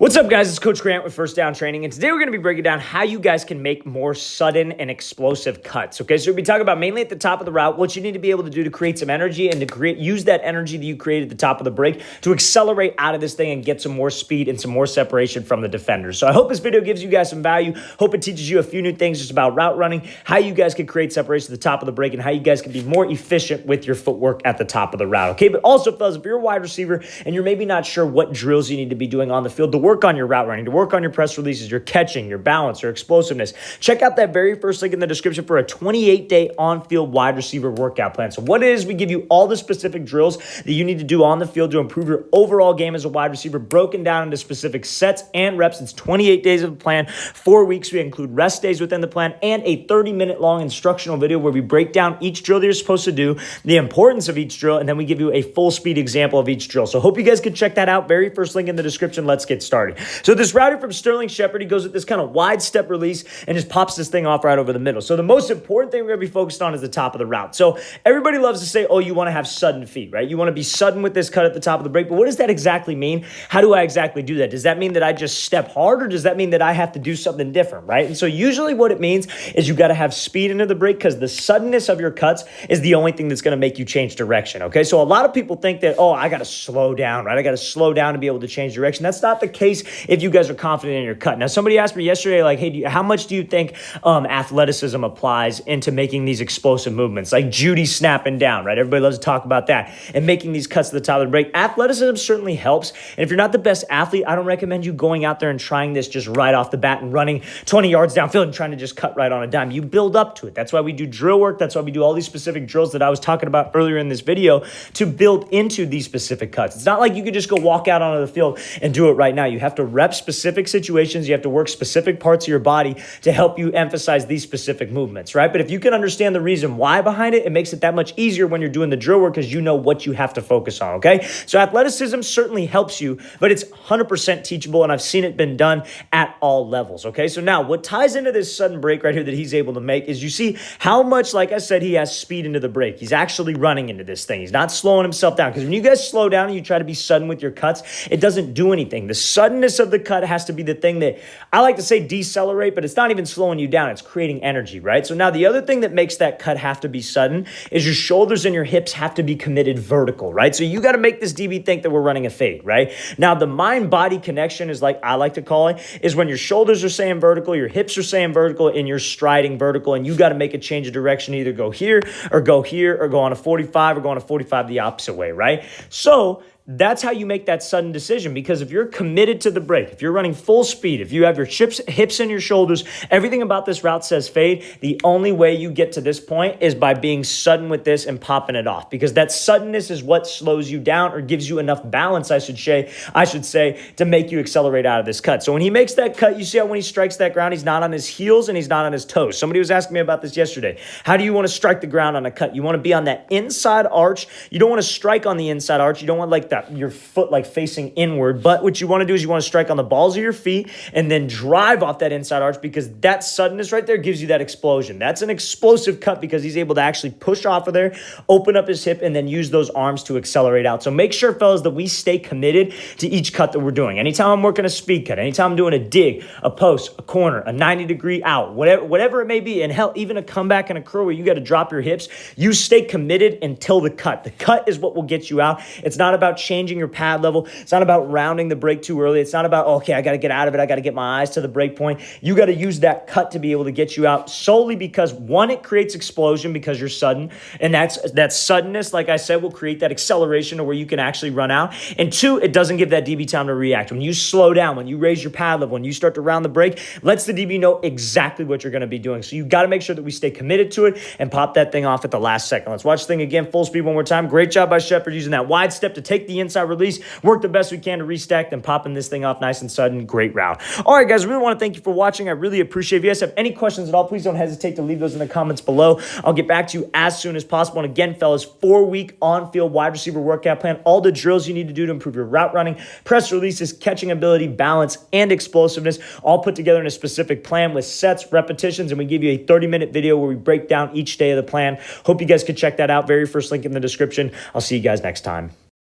What's up, guys? It's Coach Grant with First Down Training, and today we're going to be breaking down how you guys can make more sudden and explosive cuts. Okay, so we'll be talking about mainly at the top of the route, what you need to be able to do to create some energy and to use that energy that you create at the top of the break to accelerate out of this thing and get some more speed and some more separation from the defenders. So I hope this video gives you guys some value. Hope it teaches you a few new things just about route running, how you guys can create separation at the top of the break, and how you guys can be more efficient with your footwork at the top of the route. Okay, but also, fellas, if you're a wide receiver and you're maybe not sure what drills you need to be doing on the field to work on your route running, to work on your press releases, your catching, your balance, your explosiveness, check out that very first link in the description for a 28-day on-field wide receiver workout plan. So what it is, we give you all the specific drills that you need to do on the field to improve your overall game as a wide receiver, broken down into specific sets and reps. It's 28 days of a plan, 4 weeks. We include rest days within the plan, and a 30-minute long instructional video where we break down each drill that you're supposed to do, the importance of each drill, and then we give you a full speed example of each drill. So hope you guys can check that out. Very first link in the description. Let's get started. So this router from Sterling Shepard, he goes with this kind of wide step release and just pops this thing off right over the middle. So the most important thing we're going to be focused on is the top of the route. So everybody loves to say, oh, you want to have sudden feet, right? You want to be sudden with this cut at the top of the break. But what does that exactly mean? How do I exactly do that? Does that mean that I just step hard, or does that mean that I have to do something different, right? And so usually what it means is you got to have speed into the break, because the suddenness of your cuts is the only thing that's going to make you change direction, okay? So a lot of people think that, oh, I got to slow down, right? I got to slow down to be able to change direction. That's not the case if you guys are confident in your cut. Now, somebody asked me yesterday, like, hey, how much do you think athleticism applies into making these explosive movements, like Judy snapping down, right? Everybody loves to talk about that, and making these cuts to the top of the break. Athleticism certainly helps, and if you're not the best athlete, I don't recommend you going out there and trying this just right off the bat and running 20 yards downfield and trying to just cut right on a dime. You build up to it. That's why we do drill work. That's why we do all these specific drills that I was talking about earlier in this video to build into these specific cuts. It's not like you could just go walk out onto the field and do it right now. You have to rep specific situations. You have to work specific parts of your body to help you emphasize these specific movements, right? But if you can understand the reason why behind it, it makes it that much easier when you're doing the drill work, because you know what you have to focus on, okay? So athleticism certainly helps you, but it's 100% teachable, and I've seen it been done at all levels, okay? So now what ties into this sudden break right here that he's able to make is, you see how much, like I said, he has speed into the break. He's actually running into this thing. He's not slowing himself down, because when you guys slow down and you try to be sudden with your cuts, it doesn't do anything. The suddenness of the cut has to be the thing that I like to say decelerate, but it's not even slowing you down. It's creating energy, right? So now the other thing that makes that cut have to be sudden is your shoulders and your hips have to be committed vertical, right? So you got to make this DB think that we're running a fade, right? Now the mind-body connection is, like I like to call it, is when your shoulders are saying vertical, your hips are saying vertical, and you're striding vertical, and you got to make a change of direction, either go here or go here, or go on a 45 or go on a 45 the opposite way, right? So that's how you make that sudden decision, because if you're committed to the break, if you're running full speed, if you have your hips and your shoulders, everything about this route says fade. The only way you get to this point is by being sudden with this and popping it off, because that suddenness is what slows you down, or gives you enough balance, I should say, to make you accelerate out of this cut. So when he makes that cut, you see how when he strikes that ground, he's not on his heels and he's not on his toes. Somebody was asking me about this yesterday. How do you want to strike the ground on a cut? You want to be on that inside arch. You don't want to strike on the inside arch. You don't want like that, your foot like facing inward, but what you want to do is you want to strike on the balls of your feet and then drive off that inside arch, because that suddenness right there gives you that explosion. That's an explosive cut, because he's able to actually push off of there, open up his hip, and then use those arms to accelerate out. So make sure, fellas, that we stay committed to each cut that we're doing. Anytime I'm working a speed cut, anytime I'm doing a dig, a post, a corner, a 90-degree out, whatever it may be, and hell, even a comeback and a curl where you got to drop your hips, you stay committed until the cut. The cut is what will get you out. It's not about changing your pad level. It's not about rounding the break too early. It's not about, okay, I got to get out of it. I got to get my eyes to the break point. You got to use that cut to be able to get you out, solely because, one, it creates explosion because you're sudden, and that suddenness, like I said, will create that acceleration to where you can actually run out. And two, it doesn't give that DB time to react. When you slow down, when you raise your pad level, when you start to round the break, lets the DB know exactly what you're going to be doing. So you got to make sure that we stay committed to it and pop that thing off at the last second. Let's watch the thing again, full speed one more time. Great job by Shepard using that wide step to take the inside release, work the best we can to restack, then popping this thing off nice and sudden. Great route. All right, guys, I really want to thank you for watching. I really appreciate it. If you guys have any questions at all, please don't hesitate to leave those in the comments below. I'll get back to you as soon as possible. And again, fellas, 4-week on-field wide receiver workout plan, all the drills you need to do to improve your route running, press releases, catching ability, balance, and explosiveness, all put together in a specific plan with sets, repetitions, and we give you a 30-minute video where we break down each day of the plan. Hope you guys could check that out. Very first link in the description. I'll see you guys next time.